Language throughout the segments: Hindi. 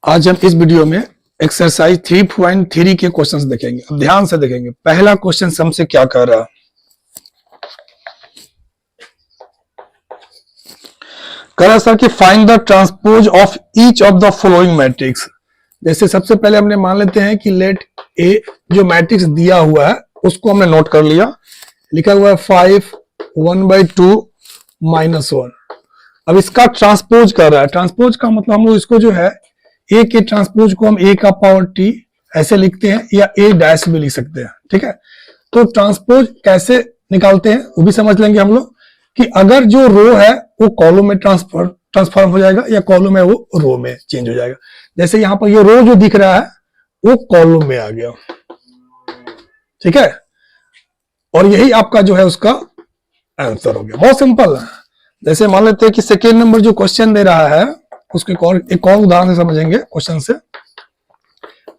आज हम इस वीडियो में एक्सरसाइज 3.3 के क्वेश्चंस देखेंगे। अब ध्यान से देखेंगे। पहला क्वेश्चन हमसे क्या कह रहा है, कह रहा सर कि find the transpose of each of the following matrix. जैसे सबसे पहले हमने मान लेते हैं कि लेट ए जो मैट्रिक्स दिया हुआ है उसको हमने नोट कर लिया, लिखा हुआ है 5 1/2 -1। अब इसका ट्रांसपोज कर रहा है। ट्रांसपोज का मतलब हम लोग इसको जो है ए के ट्रांसपोज को हम ए का पावर टी ऐसे लिखते हैं या ए डैश भी लिख सकते हैं, ठीक है। तो ट्रांसपोज कैसे निकालते हैं वो भी समझ लेंगे हम लोग कि अगर जो रो है वो कॉलम में ट्रांसफॉर्म हो जाएगा या कॉलम है वो रो में चेंज हो जाएगा। जैसे यहां पर ये रो जो दिख रहा है वो कॉलम में आ गया, ठीक है। और यही आपका जो है उसका आंसर हो गया। बहुत सिंपल है। जैसे मान लेते हैं कि सेकेंड नंबर जो क्वेश्चन दे रहा है उसके एक और उदाहरण से समझेंगे क्वेश्चन से।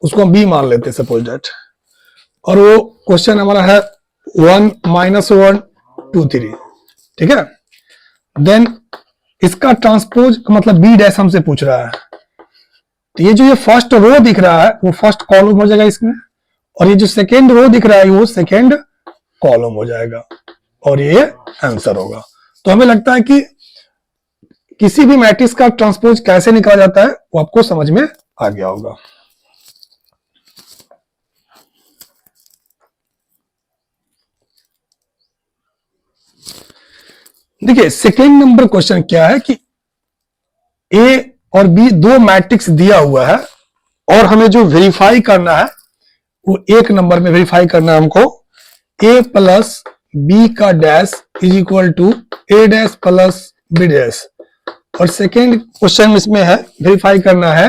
उसको हम बी मान लेते हैं सपोज दैट, और वो क्वेश्चन हमारा है 1 -1 2 3, ठीक है। देन इसका ट्रांसपोज मतलब बी डैश हमसे पूछ रहा है। तो ये जो ये फर्स्ट रो दिख रहा है वो फर्स्ट कॉलम हो जाएगा इसमें, और ये जो सेकेंड रो दिख रहा है वो सेकेंड कॉलम हो जाएगा, और ये आंसर होगा। तो हमें लगता है कि किसी भी मैट्रिक्स का ट्रांसपोज कैसे निकाला जाता है वो आपको समझ में आ गया होगा। देखिए सेकेंड नंबर क्वेश्चन क्या है कि ए और बी दो मैट्रिक्स दिया हुआ है और हमें जो वेरीफाई करना है वो एक नंबर में वेरीफाई करना है हमको। ए प्लस बी का dash is equal to A dash plus B dash, और सेकेंड क्वेश्चन इसमें है वेरीफाई करना है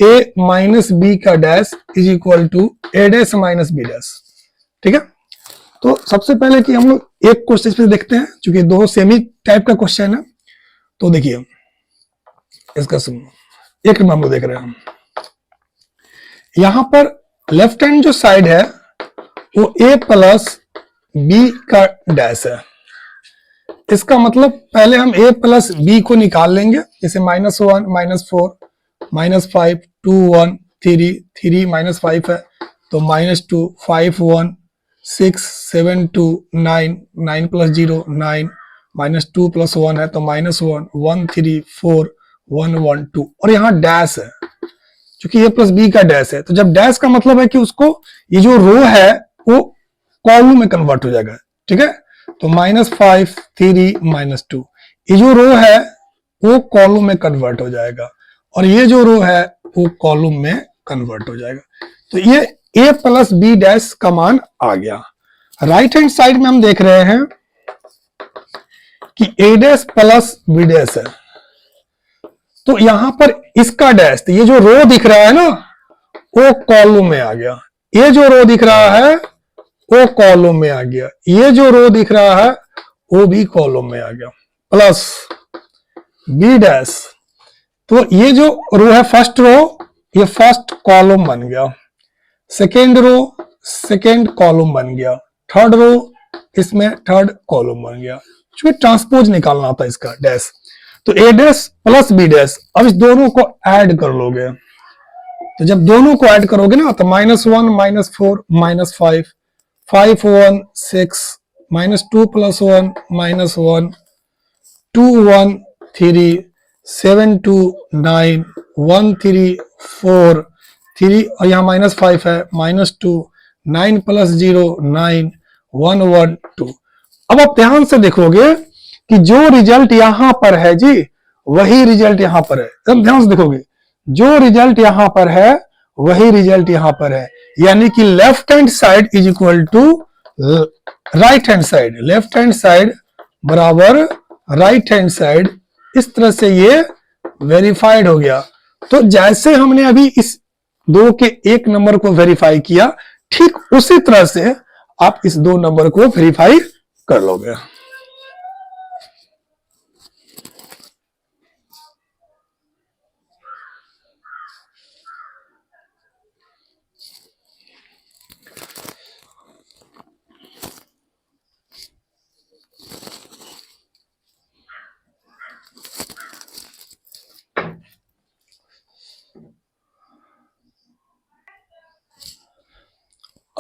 ए माइनस बी का dash is equal to A dash minus B dash, ठीक है। तो सबसे पहले कि हम लोग एक क्वेश्चन पे देखते हैं, क्योंकि दो सेमी टाइप का क्वेश्चन है। तो देखिए इसका एक नंबर हम लोग देख रहे हैं हम यहां पर लेफ्ट हैंड जो साइड है वो ए प्लस बी का डैश है। इसका मतलब पहले हम a प्लस बी को निकाल लेंगे। जैसे -1 -4 -5 2 1 3 3 -5 है तो -2 5 1 6 7 2 9 9 + 0 9 -2 + 1 है तो -1 1 3 4 1 1 2, और यहाँ डैश है क्योंकि a प्लस बी का डैश है। तो जब डैश का मतलब है कि उसको ये जो रो है वो कॉलम में कन्वर्ट हो जाएगा, ठीक है। तो -5 3 -2, ये जो रो है वो कॉलम में कन्वर्ट हो जाएगा, और ये जो रो है वो कॉलम में कन्वर्ट हो जाएगा। तो ये a प्लस बी डैश का मान आ गया। राइट हैंड साइड में हम देख रहे हैं कि a dash plus B dash है, तो यहां पर इसका डैश, तो ये जो रो दिख रहा है ना वो कॉलम में आ गया। ये जो रो दिख रहा है वो कॉलम में आ गया, ये जो रो दिख रहा है वो भी कॉलम में आ गया, प्लस बी डैश। तो ये जो रो है फर्स्ट रो ये फर्स्ट कॉलम बन गया, सेकेंड रो सेकेंड कॉलम बन गया, थर्ड रो इसमें थर्ड कॉलम बन गया। क्योंकि ट्रांसपोज निकालना था इसका डैश, तो ए डैश प्लस बी डैश। अब इस दोनों को ऐड कर लोगे, तो जब दोनों को ऐड करोगे ना तो -1 -4 -5 5 1 6 -2 + 1 -1 2 1 3 7 2 9 1 3 4 3, और यहाँ -5 है -2 9 + 0 9 1 1 2। अब आप ध्यान से देखोगे कि जो रिजल्ट यहां पर है जी वही रिजल्ट यहां पर है। अब ध्यान से देखोगे जो रिजल्ट यहां पर है वही रिजल्ट यहां पर है, यानी कि left hand side is equal to right hand side, left hand side बराबर राइट हैंड साइड। इस तरह से ये वेरीफाइड हो गया। तो जैसे हमने अभी इस दो के एक नंबर को वेरीफाई किया, ठीक उसी तरह से आप इस दो नंबर को वेरीफाई कर लोगे।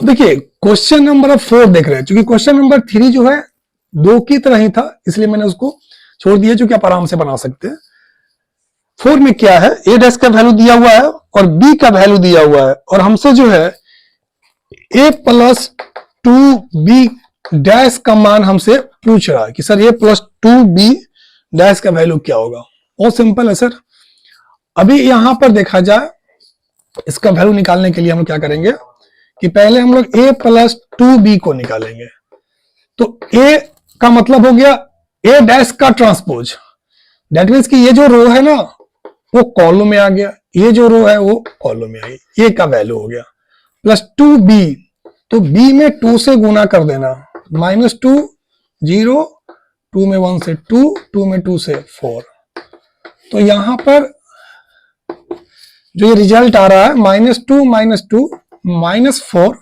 अब देखिए क्वेश्चन नंबर 4 देख रहे हैं, क्योंकि क्वेश्चन नंबर 3 जो है 2 की तरह ही था, इसलिए मैंने उसको छोड़ दिया, जो कि आप आराम से बना सकते हैं। 4 में क्या है, ए डैश का वैल्यू दिया हुआ है और बी का वैल्यू दिया हुआ है, और हमसे जो है ए प्लस 2b डैश का मान हमसे पूछ रहा है कि सर ए प्लस 2b डैश का वैल्यू क्या होगा। बहुत सिंपल है सर। अभी यहां पर देखा जाए, इसका वैल्यू निकालने के लिए हम क्या करेंगे कि पहले हम लोग a प्लस 2b को निकालेंगे। तो a का मतलब हो गया a डैश का ट्रांसपोज, दैट मीन्स कि ये जो रो है ना वो कॉलम में आ गया, ये जो रो है वो कॉलम में आ गई, a का वैल्यू हो गया प्लस 2b, तो b में 2 से गुना कर देना, -2 0, 2 में 1 से 2, 2 में 2 से 4। तो यहां पर जो ये रिजल्ट आ रहा है -2 -2 -4,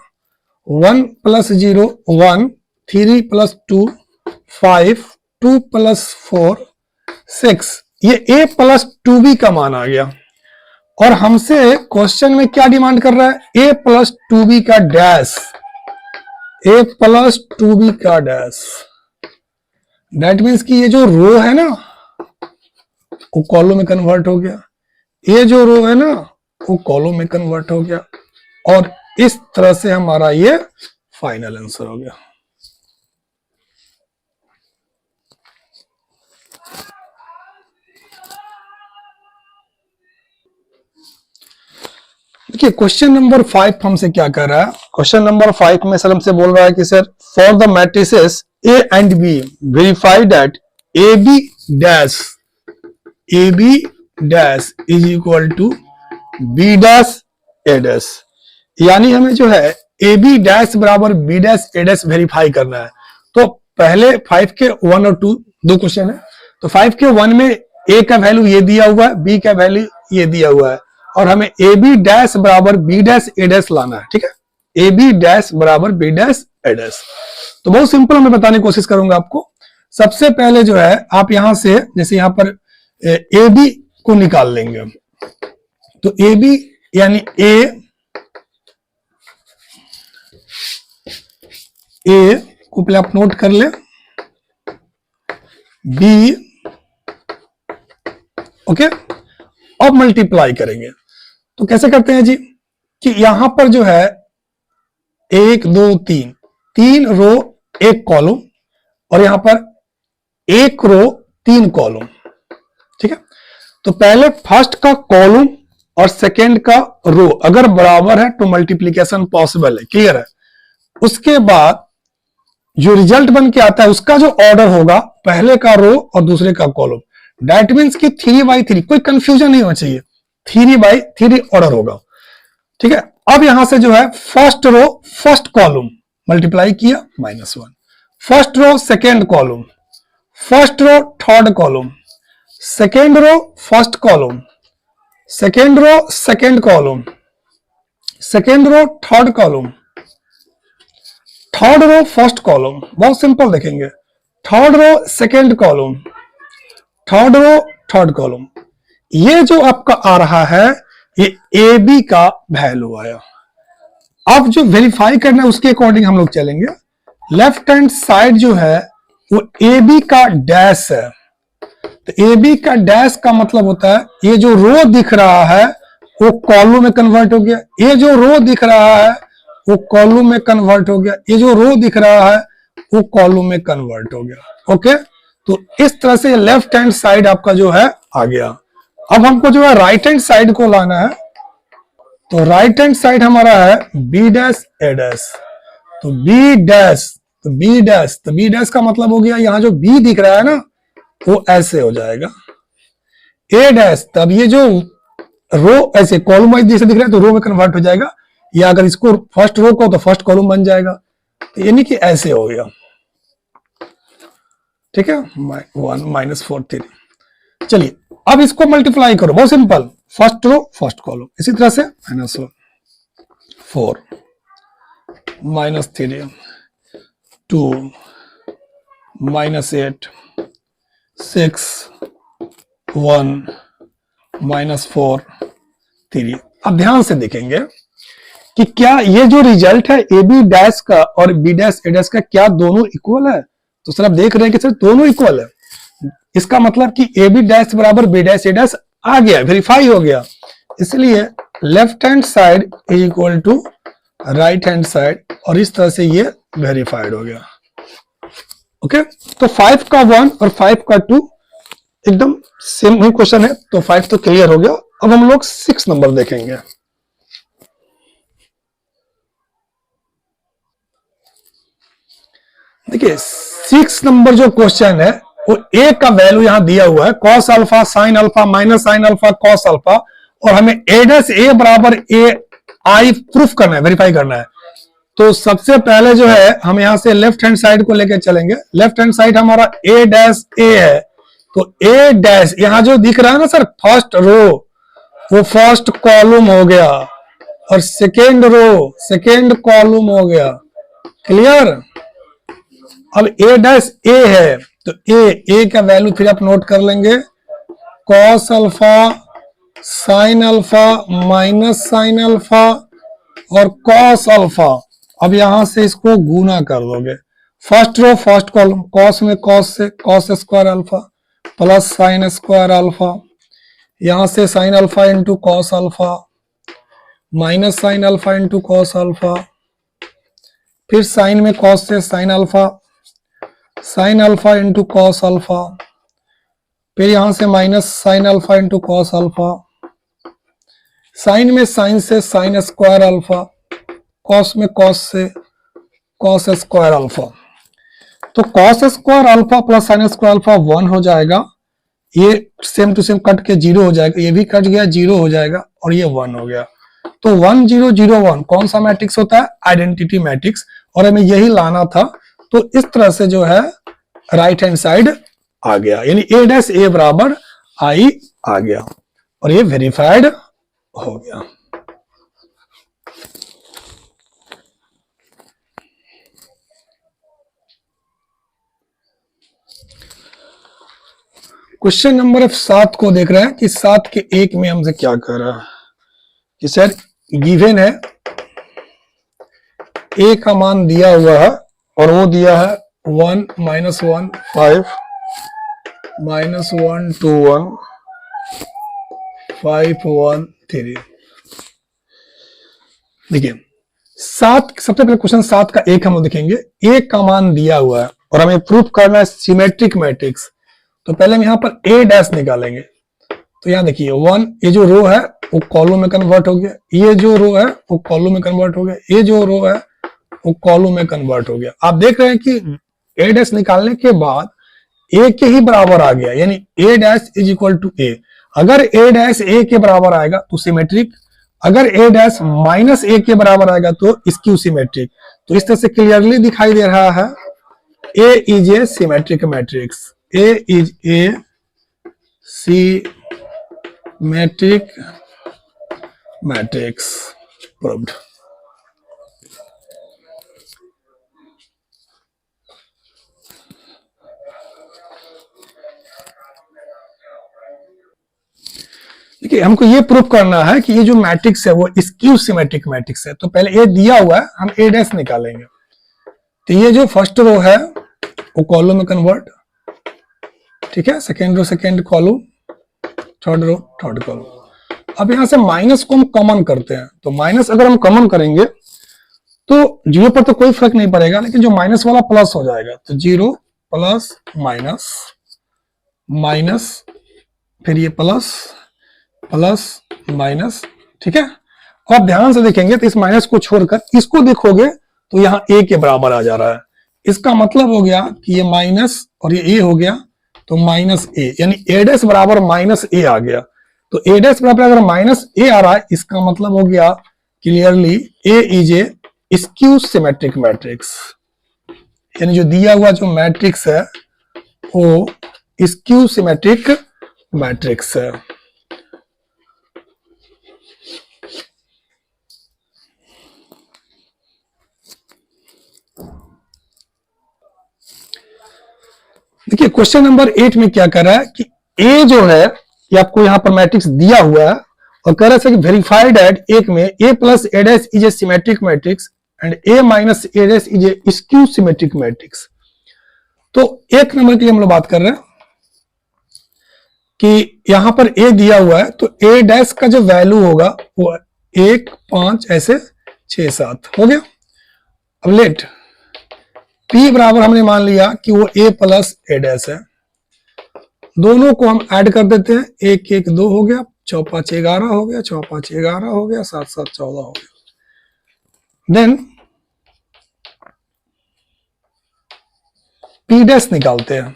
1 प्लस 0 1, 3 प्लस 2 5, 2 प्लस 4 6, ये a प्लस 2b का मान आ गया। और हमसे क्वेश्चन में क्या डिमांड कर रहा है, a प्लस 2b का डैश, a प्लस 2b का डैश, दैट मीन्स कि ये जो रो है ना वो कॉलम में कन्वर्ट हो गया, ये जो रो है ना वो कॉलम में कन्वर्ट हो गया, और इस तरह से हमारा ये फाइनल आंसर हो गया। देखिए क्वेश्चन नंबर 5 हमसे क्या कर रहा है, क्वेश्चन नंबर 5 में सर हमसे बोल रहा है कि sir for the matrices A and B verify that A B dash is equal to B dash A dash, यानी हमें जो है ए बी डैश बराबर B dash A dash verify करना है। तो पहले 5 के 1 और 2 दो क्वेश्चन है, तो 5 के 1 में ए का वैल्यू ये दिया हुआ है, बी का वैल्यू ये दिया हुआ है, और हमें ए बी डैश बराबर बी डैश ए डैश लाना है। ठीक है, ए बी डैश बराबर बी डैश ए डैश। तो बहुत सिंपल मैं बताने की कोशिश करूंगा आपको। सबसे पहले जो है आप यहां से जैसे यहां पर ए बी को निकाल लेंगे, तो ए बी यानी ए को पहले आप नोट कर ले, बी, ओके। अब मल्टीप्लाई करेंगे तो कैसे करते हैं जी, कि यहां पर जो है 1 2 3 3 रो 1 कॉलम, और यहां पर 1 रो 3 कॉलम। ठीक है, तो पहले फर्स्ट का कॉलम और सेकेंड का रो अगर बराबर है तो मल्टीप्लीकेशन पॉसिबल है, क्लियर है। उसके बाद जो रिजल्ट बन के आता है उसका जो ऑर्डर होगा, पहले का रो और दूसरे का कॉलम, दैट मीन्स कि 3/3, कोई कंफ्यूजन नहीं होना चाहिए, 3/3 ऑर्डर होगा। ठीक है, अब यहां से जो है first row first column multiply किया -1, first row second column, first row third column, second row first column, second row second column, second row third column, third row first column, बहुत सिंपल देखेंगे, third row second column, third row third column. ये जो आपका आ रहा है ये ए बी का वैल्यू आया। अब जो वेरीफाई करना है उसके अकॉर्डिंग हम लोग चलेंगे। लेफ्ट हैंड साइड जो है वो ए बी का डैश है, तो ए बी का डैश का मतलब होता है ये जो रो दिख रहा है वो कॉलम में कन्वर्ट हो गया, ये जो रो दिख रहा है वो कॉलम में कन्वर्ट हो गया, ये जो रो दिख रहा है वो कॉलम में कन्वर्ट हो गया। ओके, तो इस तरह से लेफ्ट हैंड साइड आपका जो है आ गया। अब हमको जो है राइट हैंड साइड को लाना है, तो राइट हैंड साइड हमारा है बी डैश ए डैश, तो बी डैश, तो बी डैश, तो बी डैश का मतलब हो गया यहां जो बी दिख रहा है ना वो ऐसे हो जाएगा, ए डैश, तब ये जो रो ऐसे कॉलम वाइज जैसे दिख रहा है तो रो में कन्वर्ट हो जाएगा, या अगर इसको फर्स्ट रो को तो फर्स्ट कॉलम बन जाएगा, तो यानी कि ऐसे हो गया। ठीक है, 1 -4 3। चलिए अब इसको मल्टीप्लाई करो, बहुत simple, first row first column, इसी तरह से -1 4 -3 2 -8 6 1 -4 3। अब ध्यान से देखेंगे कि क्या ये जो रिजल्ट है ए बी डैश का और बी डैश ए डैश का क्या दोनों इक्वल है? तो सर आप देख रहे हैं कि सर दोनों इक्वल है। इसका मतलब कि ए बी डैश बराबर बी डैश ए डैश आ गया, वेरीफाई हो गया। इसलिए left hand side is equal to right hand side, और इस तरह से ये वेरीफाइड हो गया। ओके, तो 5 का 1 और 5 का 2 एकदम सेम ही क्वेश्चन है, तो 5 तो क्लियर हो गया। अब हम लोग 6 नंबर देखेंगे। देखिए 6 नंबर जो क्वेश्चन है वो ए का वैल्यू यहां दिया हुआ है cos alpha sine alpha minus sine alpha cos alpha, और हमें ए डैश ए बराबर ए आई प्रूफ करना है, वेरीफाई करना है। तो सबसे पहले जो है हम यहां से लेफ्ट हैंड साइड को लेकर चलेंगे। लेफ्ट हैंड साइड हमारा ए डैश ए है, तो ए डैश यहां जो दिख रहा है ना सर फर्स्ट रो, वो फर्स्ट कॉलम हो गया, और सेकेंड रो सेकेंड कॉलम हो गया। क्लियर? अब ए डैश ए है, तो ए का वैल्यू फिर आप नोट कर लेंगे, cos alpha sine alpha minus sine alpha और कॉस अल्फा। अब यहां से इसको गुना कर दोगे, first row first column, cos में कॉस से cos square alpha plus sine square alpha, यहां से sine alpha into cos alpha minus sine alpha into cos alpha, फिर साइन में कॉस से sine alpha into cos alpha, फिर यहां से minus sine alpha into cos alpha, sine में साइन से साइन स्क्वायर अल्फा, कॉस में कॉस से कॉस स्क्वायर अल्फा। तो cos square alpha plus sine square alpha 1 हो जाएगा, ये सेम टू सेम कट के 0 हो जाएगा, ये भी कट गया 0 हो जाएगा, और ये 1 हो गया। तो 1 0 0 1 कौन सा मैट्रिक्स होता है? आइडेंटिटी मैट्रिक्स, और हमें यही लाना था। तो इस तरह से जो है राइट हैंड साइड आ गया, यानी ए डैश ए बराबर आई आ गया, और ये वेरीफाइड हो गया। क्वेश्चन नंबर 7 को देख रहे हैं कि 7 के 1 में हमसे क्या कह रहा है कि सर गिवन है ए का मान दिया हुआ है, और वो दिया है 1 -1 5 -1 2 1 5 1 3। देखिए 7 सबसे पहले क्वेश्चन 7 का 1 हम लोग देखेंगे। ए का मान दिया हुआ है और हमें प्रूफ करना है सिमेट्रिक मैट्रिक्स। तो पहले हम यहां पर ए डैश निकालेंगे। तो यहां देखिए 1, ये जो रो है वो कॉलम में कन्वर्ट हो गया, ये जो रो है वो कॉलम में कन्वर्ट हो गया, ये जो रो है वो कॉलम में कन्वर्ट हो गया। आप देख रहे हैं कि ए डैश निकालने के बाद ए के ही बराबर आ गया, यानी ए डैश इज इक्वल टू ए। अगर ए डैश ए के बराबर आएगा तो सिमेट्रिक, अगर ए डैश माइनस ए के बराबर आएगा तो स्क्यू सिमेट्रिक। तो इस तरह से क्लियरली दिखाई दे रहा है A is a symmetric matrix, A is a symmetric matrix proved. देखिए हमको ये प्रूव करना है कि ये जो मैट्रिक्स है वो स्क्यू सिमेट्रिक मैट्रिक्स है। तो पहले ए दिया हुआ है, हम ए डैश निकालेंगे। तो ये जो फर्स्ट रो है वो कॉलम में कन्वर्ट, ठीक है, second row second column, third row third column. अब यहां से माइनस को हम कॉमन करते हैं, तो माइनस अगर हम कॉमन करेंगे तो 0 पर तो कोई फर्क नहीं पड़ेगा, लेकिन जो माइनस वाला प्लस हो जाएगा। तो 0 प्लस माइनस माइनस, फिर ये प्लस प्लस माइनस, ठीक है। और आप ध्यान से देखेंगे तो इस माइनस को छोड़कर इसको देखोगे तो यहाँ ए के बराबर आ जा रहा है। इसका मतलब हो गया कि ये माइनस और ये ए हो गया, तो माइनस ए, यानी ए डैश बराबर माइनस ए आ गया। तो ए डैश बराबर अगर माइनस ए आ रहा है, इसका मतलब हो गया clearly A is A skew symmetric matrix, यानी जो दिया हुआ जो मैट्रिक्स है वो स्क्यू सिमेट्रिक मैट्रिक्स है। देखिए क्वेश्चन नंबर 8 में क्या कर रहा है कि ए जो है ये आपको यहां पर मैट्रिक्स दिया हुआ है और कह रहे थे कि वेरीफाइड एट एक में a plus a dash is a symmetric matrix and a minus a dash is A skew symmetric matrix. तो एक नंबर की हम लोग बात कर रहे हैं कि यहां पर a दिया हुआ है, तो a डैश का जो वैल्यू होगा वो 1 5 ऐसे 6 7 हो गया। अब लेट p बराबर हमने मान लिया कि वो a प्लस a डैश है, दोनों को हम ऐड कर देते हैं, 1 1 2 हो गया, 4 5 11 हो गया, 4 5 11 हो गया, 7 7 14 हो गया। देन p डैश निकालते हैं,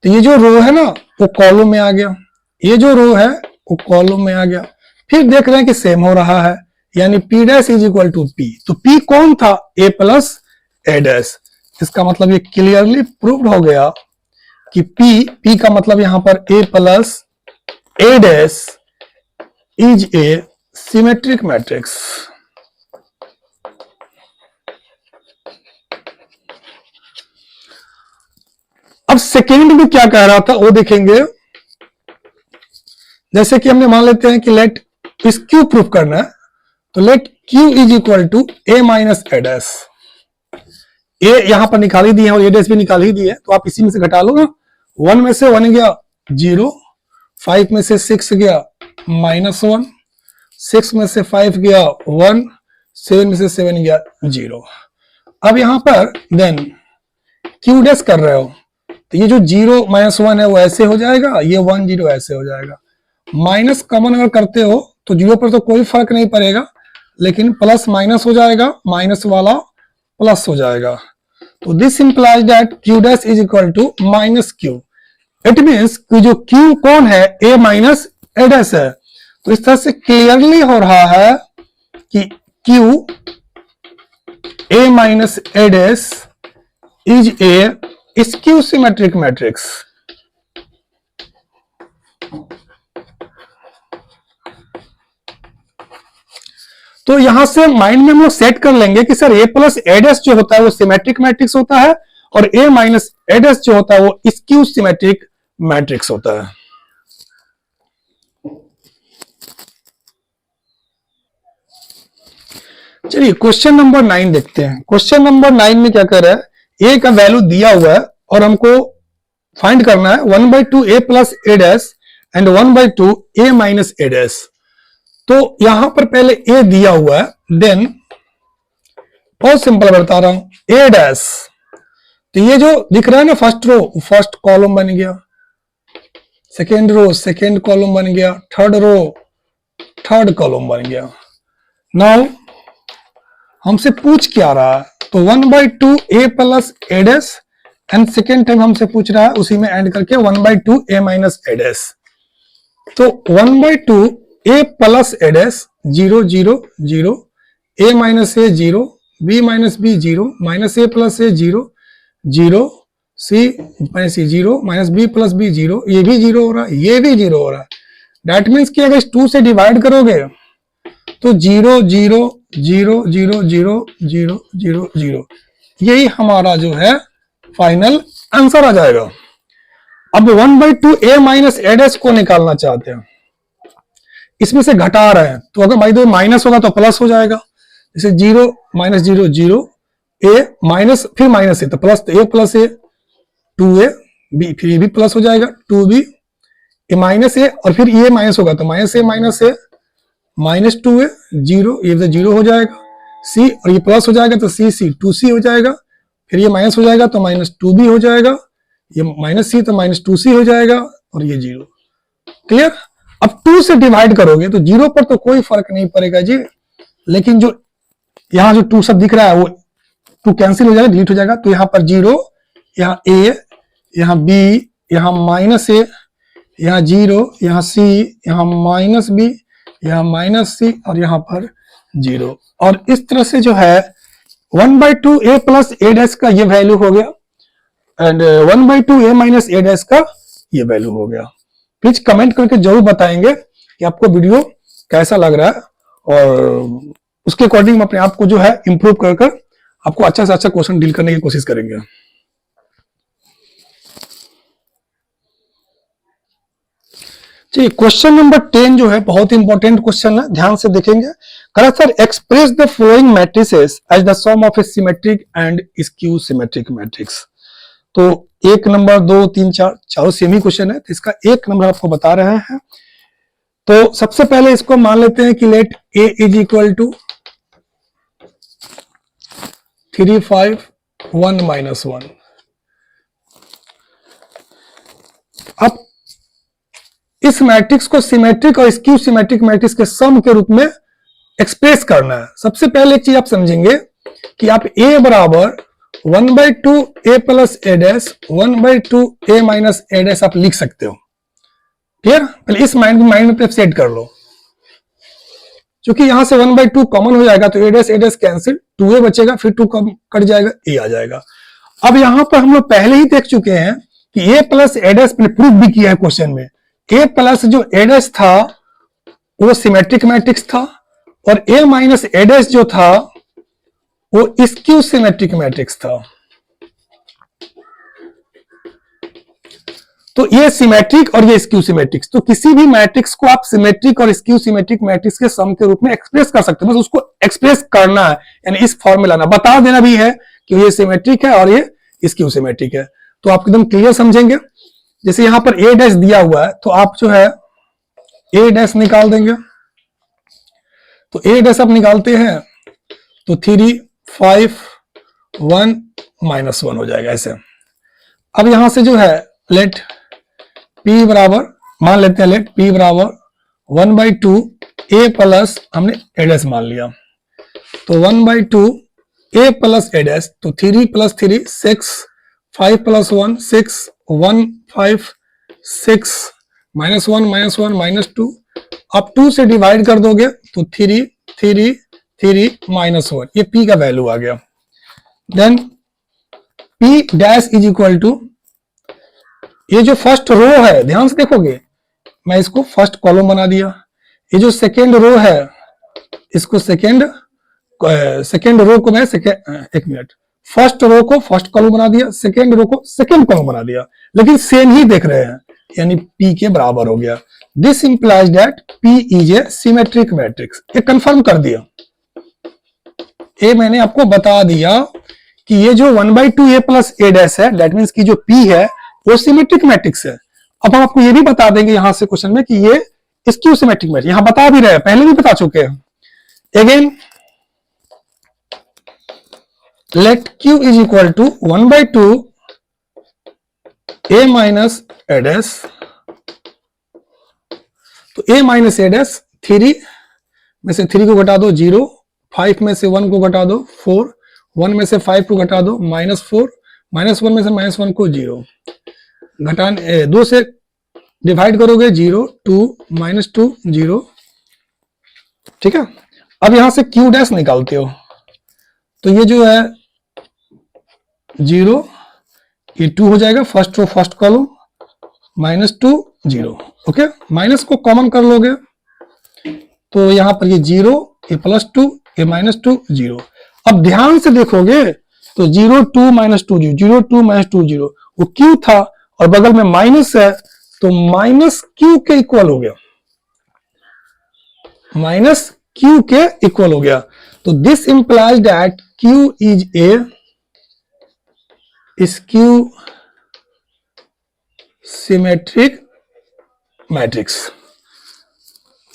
तो ये जो रो है ना वो कॉलम में आ गया, ये जो रो है वो कॉलम में आ गया। फिर देख रहे हैं कि सेम हो रहा है, यानी p dash is equal to p। तो p कौन था? a plus a dash. इसका मतलब ये क्लियरली प्रूव्ड हो गया कि p का मतलब यहां पर a plus a dash is a symmetric matrix. अब सेकेंड में क्या कह रहा था वो देखेंगे। जैसे कि हमने मान लेते हैं कि लेट इस क्यू प्रूफ करना है, तो let q is equal to a minus a dash. a यहां पर निकाल ही दिए हैं और a डैश भी निकाल ही दिए, तो आप इसी में से घटा लो ना। 1 में से 1 गया 0, 5 में से 6 गया -1, 6 में से 5 गया 1, 7 में से 7 गया 0। अब यहां पर देन क्यू डैश कर रहे हो, तो ये जो 0 -1 है वो ऐसे हो जाएगा, ये 1 0 ऐसे हो जाएगा। माइनस कॉमन अगर करते हो तो 0 पर तो कोई फर्क नहीं पड़ेगा, लेकिन प्लस माइनस हो जाएगा, माइनस वाला प्लस हो जाएगा। तो this implies that Q dash is equal to minus Q. It means कि जो क्यू कौन है? a माइनस a डैश है। तो इस तरह से क्लियरली हो रहा है कि Q a minus a dash is A skew symmetric matrix. तो यहां से माइंड में हम लोग सेट कर लेंगे कि sir a plus a dash जो होता है वो सिमेट्रिक मैट्रिक्स होता है और a माइनस a डैश जो होता है वो स्क्यू सिमेट्रिक मैट्रिक्स होता है। चलिए क्वेश्चन नंबर 9 देखते हैं। क्वेश्चन नंबर 9 में क्या कर रहा है? a का वैल्यू दिया हुआ है और हमको फाइंड करना है 1/2 a plus a dash and 1/2 a minus a dash. तो यहां पर पहले a दिया हुआ है, देन बहुत सिंपल बता रहा हूं a डैश। तो ये जो दिख रहा है ना फर्स्ट रो, फर्स्ट कॉलम बन गया, सेकेंड रो सेकेंड कॉलम बन गया, थर्ड रो थर्ड कॉलम बन गया। नाउ हमसे पूछ क्या रहा है? तो 1/2 a plus a dash and second time हमसे पूछ रहा है उसी में एंड करके 1/2 a माइनस a डैश। तो 1/2 a plus a dash 0 0 0, a minus a 0, b minus b 0, minus a plus a 0 0, c minus c 0, minus b plus b 0, ये भी 0 हो रहा है, ये भी 0 हो रहा है। दैट मीन्स कि अगर इस 2 से डिवाइड करोगे तो 0 0 0 0 0 0 0 0, यही हमारा जो है फाइनल आंसर आ जाएगा। अब 1/2 a माइनस a डैश को निकालना चाहते हैं, इसमें से घटा रहे हैं, तो अगर बाई द वे माइनस होगा तो प्लस हो जाएगा। जैसे 0 माइनस 0 0, a माइनस फिर माइनस है तो प्लस, तो a plus a 2a, b फिर ये भी प्लस हो जाएगा 2b, ए माइनस a और फिर ये माइनस होगा तो माइनस a माइनस 2a 0, ये 0 हो जाएगा, c और ये प्लस हो जाएगा तो c 2c हो जाएगा, फिर ये माइनस हो जाएगा तो माइनस 2b हो जाएगा, ये माइनस c तो माइनस 2c हो जाएगा और ये 0। क्लियर? अब 2 से डिवाइड करोगे तो 0 पर तो कोई फर्क नहीं पड़ेगा जी, लेकिन जो यहां जो 2 सब दिख रहा है वो 2 कैंसिल हो जाएगा, डिलीट हो जाएगा। तो यहां पर 0, यहाँ a, यहाँ b, यहाँ माइनस a, यहाँ 0, यहाँ c, यहाँ माइनस b, यहाँ माइनस c और यहाँ पर 0। और इस तरह से जो है 1/2 a प्लस a डैश का ये वैल्यू हो गया and 1/2 a minus a dash का ये वैल्यू हो गया। प्लीज कमेंट करके जरूर बताएंगे कि आपको वीडियो कैसा लग रहा है और उसके अकॉर्डिंग अपने आप को जो है इंप्रूव कर कर आपको अच्छा से अच्छा क्वेश्चन डील करने की कोशिश करेंगे। चलिए क्वेश्चन नंबर 10 जो है बहुत इंपॉर्टेंट क्वेश्चन है, ध्यान से देखेंगे। करा sir express the following matrices as the sum of a symmetric and skew symmetric matrix. तो 1 नंबर 2 3 4 चारों सेम ही क्वेश्चन है, तो इसका 1 नंबर आपको बता रहे हैं। तो सबसे पहले इसको मान लेते हैं कि let A is equal to 3 5 1 -1। अब इस मैट्रिक्स को सिमेट्रिक और स्क्यू सिमेट्रिक मैट्रिक्स के सम के रूप में एक्सप्रेस करना है। सबसे पहले एक चीज आप समझेंगे कि आप a बराबर 1/2 a plus a dash 1/2 a minus a dash आप लिख सकते हो। क्लियर? पहले इस माइंड में सेट कर लो, क्योंकि यहां से 1/2 कॉमन हो जाएगा तो a डैश कैंसिल, 2a बचेगा, फिर 2 कट जाएगा, a आ जाएगा। अब यहां पर हम लोग पहले ही देख चुके हैं कि a plus a dash proof भी किया है क्वेश्चन में। a प्लस जो a डैश था वो सिमेट्रिक मैट्रिक्स था, और a माइनस a डैश जो था वो स्क्यू सिमेट्रिक मैट्रिक्स था। तो ये सिमेट्रिक और ये स्क्यू सिमेट्रिक्स, तो किसी भी मैट्रिक्स को आप सिमेट्रिक और स्क्यू सिमेट्रिक मैट्रिक्स के सम के रूप में एक्सप्रेस कर सकते हो। बस उसको एक्सप्रेस करना है, यानी इस फॉर्मूला ना बता देना भी है कि ये सिमेट्रिक है और ये स्क्यू सिमेट्रिक है, तो आप एकदम क्लियर समझेंगे। जैसे यहां पर a डैश दिया हुआ है तो आप जो है a डैश निकाल देंगे। तो a डैश आप निकालते हैं तो 3 5 1 -1 हो जाएगा ऐसे। अब यहां से जो है लेट p बराबर मान लेते हैं, लेट p बराबर 1/2 a प्लस हमने a डैश मान लिया, तो 1/2 a प्लस a डैश, तो 3 + 3 6 5 + 1 6 1 5 6 -1 -2। अब 2 से डिवाइड कर दोगे तो 3 3 3 -1, ये p का वैल्यू आ गया। Then p dash is equal to, ये जो फर्स्ट रो है ध्यान से देखोगे, मैं इसको फर्स्ट कॉलम बना दिया। ये जो सेकेंड रो है इसको सेकेंड रो को मैं एक मिनट, फर्स्ट रो को फर्स्ट कॉलम बना दिया, सेकेंड रो को सेकेंड कॉलम बना दिया, लेकिन सेम ही देख रहे हैं, यानी p के बराबर हो गया। This implies that p is a symmetric matrix. ये कंफर्म कर दिया, ये मैंने आपको बता दिया कि ये जो 1/2 a प्लस a डैश है, दैट मीन्स की जो p है वो सिमेट्रिक मैट्रिक्स है। अब हम आपको ये भी बता देंगे यहां से क्वेश्चन में कि ये स्क्यू सिमेट्रिक मैट्रिक्स, यहां बता भी रहे हैं, पहले भी बता चुके हैं। Again let q is equal to 1/2 a minus a dash, तो a माइनस a डैश 3 में से 3 को घटा दो 0, 5 में से 1 को घटा दो 4, 1 में से 5 को घटा दो -4, -1 में से -1 को 0, घटाने 2 से डिवाइड करोगे 0 2 -2 0। ठीक है, अब यहां से q डैश निकालते हो तो ये जो है 0, ये 2 हो जाएगा, first row first column, -2 0। Okay, minus को कॉमन कर लोगे तो यहां पर ये 0, ये +2, ये -2 0। अब ध्यान से देखोगे तो 0 2 -2 0 2 -2 0, वो q था और बगल में माइनस है तो माइनस q के इक्वल हो गया, माइनस q के इक्वल हो गया। तो this implies that q is A skew symmetric matrix.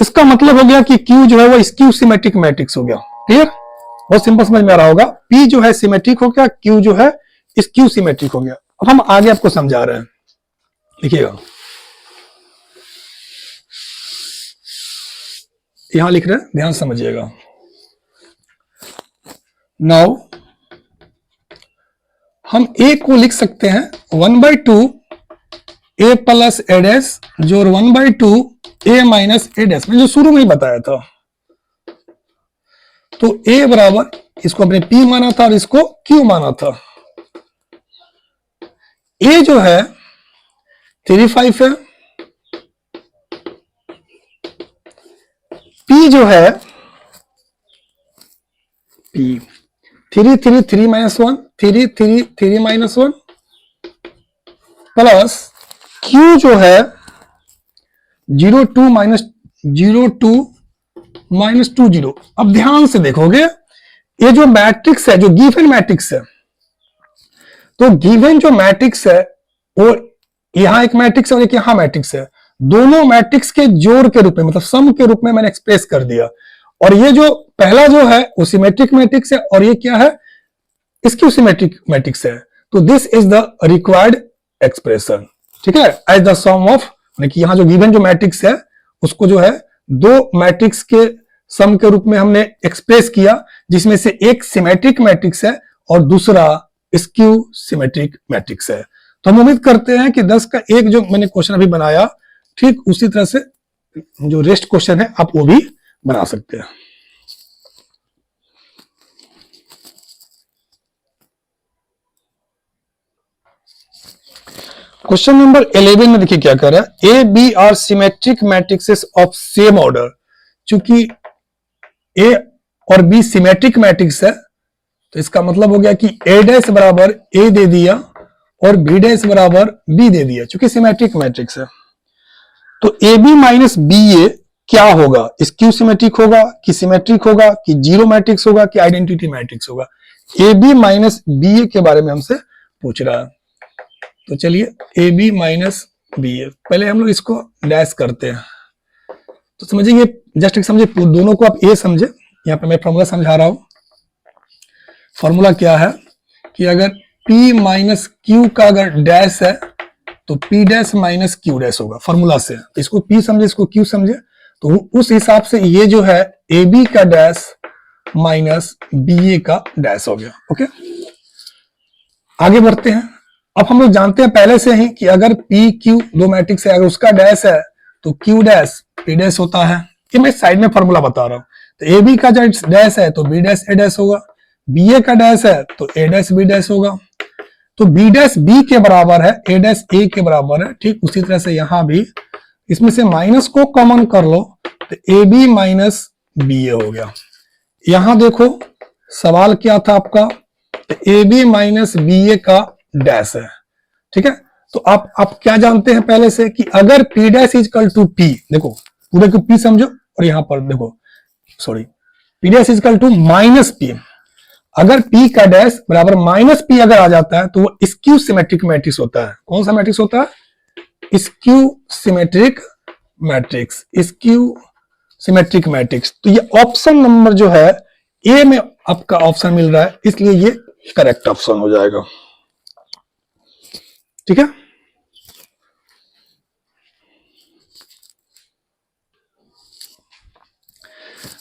इसका मतलब हो गया कि q जो है वो स्क्यू सिमेट्रिक मैट्रिक्स हो गया। क्लियर? बहुत सिंपल समझ में आ रहा होगा। p जो है सिमेट्रिक हो गया, q जो है स्क्यू सिमेट्रिक हो गया। अब हम आगे आपको समझा रहे हैं, लिखिएगा, यहां लिख रहे हैं, ध्यान समझिएगा। नाउ हम a को लिख सकते हैं 1/2 a प्लस a डैश जोड़ 1/2 a माइनस a डैश, मैंने जो शुरू में ही बताया था। तो a बराबर, इसको हमने p माना था और इसको q माना था। a जो है 3 5 है, p जो है p 3 3 3 -1 3 3 3 -1 प्लस q जो है 02 माइनस 02 माइनस 20। अब ध्यान से देखोगे ये जो मैट्रिक्स है, जो गिवन मैट्रिक्स है, तो गिवन जो मैट्रिक्स है वो यहां एक मैट्रिक्स है और एक यहां मैट्रिक्स है, दोनों मैट्रिक्स के जोड़ के रूप में, मतलब सम के रूप में मैंने एक्सप्रेस कर दिया। और ये जो पहला जो है वो सिमेट्रिक मैट्रिक्स है और ये क्या है, स्क्यू सिमेट्रिक मैट्रिक्स है। तो this is the required expression, ठीक है, एज द सम ऑफ, कि यहां जो गिवन जो मैट्रिक्स है उसको जो है दो मैट्रिक्स के सम के रूप में हमने एक्सप्रेस किया, जिसमें से एक सिमेट्रिक मैट्रिक्स है और दूसरा स्क्यू सिमेट्रिक मैट्रिक्स है। तो हम उम्मीद करते हैं कि 10 का एक जो मैंने क्वेश्चन अभी बनाया, ठीक उसी तरह से जो रेस्ट क्वेश्चन है आप वो भी बना सकते हैं। क्वेश्चन नंबर 11 में देखिए क्या कर रहा है, A B are symmetric matrices of same order. चूंकि ए और बी सिमेट्रिक मैट्रिक्स है तो इसका मतलब हो गया कि ए डैश बराबर ए दे दिया और बी डैश बराबर बी दे दिया, चूंकि सिमेट्रिक मैट्रिक्स है। तो ए बी माइनस बी ए क्या होगा, स्क्यू सिमेट्रिक होगा कि सिमेट्रिक होगा कि जीरो मैट्रिक्स होगा कि आइडेंटिटी मैट्रिक्स होगा। ए बी माइनस बी ए के बारे में हमसे पूछ रहा है। तो चलिए ए बी माइनस बी ए, पहले हम लोग इसको डैश करते हैं। तो समझिए ये जस्ट समझे, दोनों को आप ए समझे, यहाँ पे मैं फॉर्मूला समझा रहा हूं। फॉर्मूला क्या है कि अगर P माइनस क्यू का अगर डैश है तो P dash minus Q dash होगा फॉर्मूला से। इसको P समझे, इसको Q समझे, तो उस हिसाब से ये जो है ए बी का डैश माइनस बी ए का डैश हो गया। ओके, आगे बढ़ते हैं। अब हम लोग जानते हैं पहले से ही कि अगर P Q दो मैट्रिक्स है, अगर उसका डैश है तो Q डैश P डैश होता है। ये मैं साइड में फॉर्मूला बता रहा हूं। तो ए बी का डैश है तो बी डैश ए डैश होगा, बी ए का डैश है तो ए डैश बी डैश होगा। तो बी डैश बी के बराबर है, ए डैश ए के बराबर है। ठीक उसी तरह से यहां भी इसमें से माइनस को कॉमन कर लो तो ए बी माइनस बी ए हो गया। यहां देखो सवाल क्या था आपका, तो ए बी माइनस बी ए का डैश है। ठीक है, तो आप क्या जानते हैं पहले से कि अगर P dash is equal to P, देखो पूरे को P समझो और यहां पर देखो sorry P dash is equal to minus P, अगर P का डैश बराबर माइनस P अगर आ जाता है तो वो स्क्यू सिमेट्रिक मैट्रिक्स होता है। कौन सा मैट्रिक्स होता है, skew symmetric matrix, skew symmetric matrix. तो ये ऑप्शन नंबर जो है ए में आपका ऑप्शन मिल रहा है, इसलिए ये करेक्ट ऑप्शन हो जाएगा। ठीक है,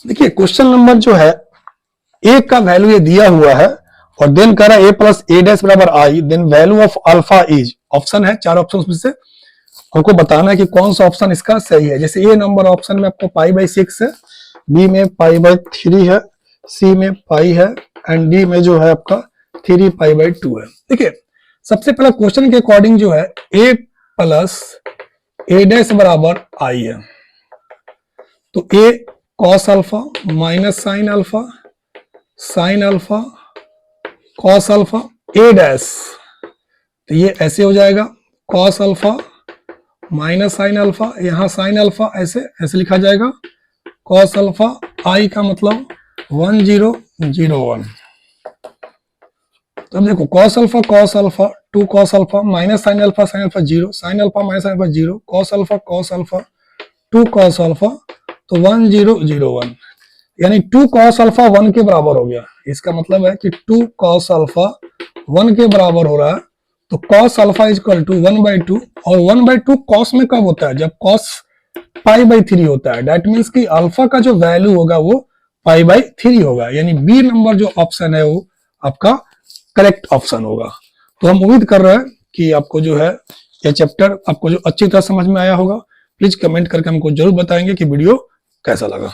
देखिए क्वेश्चन नंबर जो है ए का वैल्यू ये दिया हुआ है और देन कह रहा है ए प्लस ए डैश बराबर I, then value of alpha is, option है 4 ऑप्शन में से हमको बताना है कि कौन सा ऑप्शन इसका सही है। जैसे ए नंबर ऑप्शन में आपको π/6 है, बी में π/3 है, सी में पाई है एंड डी में जो है आपका 3π/2 है। देखिए सबसे पहला क्वेश्चन के अकॉर्डिंग जो है ए प्लस ए डैश बराबर आई है, तो A cos alpha minus sine alpha, sine alpha cos alpha, A dash, तो ये ऐसे हो जाएगा cos alpha minus sine alpha, यहां साइन अल्फा ऐसे ऐसे लिखा जाएगा, कॉस अल्फा आई का मतलब 1001। तो अब देखो cos alpha 2 cos alpha minus sine alpha 0, sign alpha minus sine alpha 0, cos alpha 2 cos alpha, तो 1001 यानी 2 कॉस अल्फा 1 के बराबर हो गया। इसका मतलब है कि 2 कॉस अल्फा 1 के बराबर हो रहा है, तो cos alpha is equal to 1/2, और 1/2 कॉस में कब होता है, जब कॉस π/3 होता है। दैट मीन्स कि अल्फा का जो वैल्यू होगा वो π/3 होगा, यानी बी नंबर जो ऑप्शन है वो आपका करेक्ट ऑप्शन होगा। तो हम उम्मीद कर रहे हैं कि आपको जो है यह चैप्टर आपको जो अच्छी तरह समझ में आया होगा। प्लीज कमेंट करके हमको जरूर बताएंगे कि वीडियो कैसा लगा।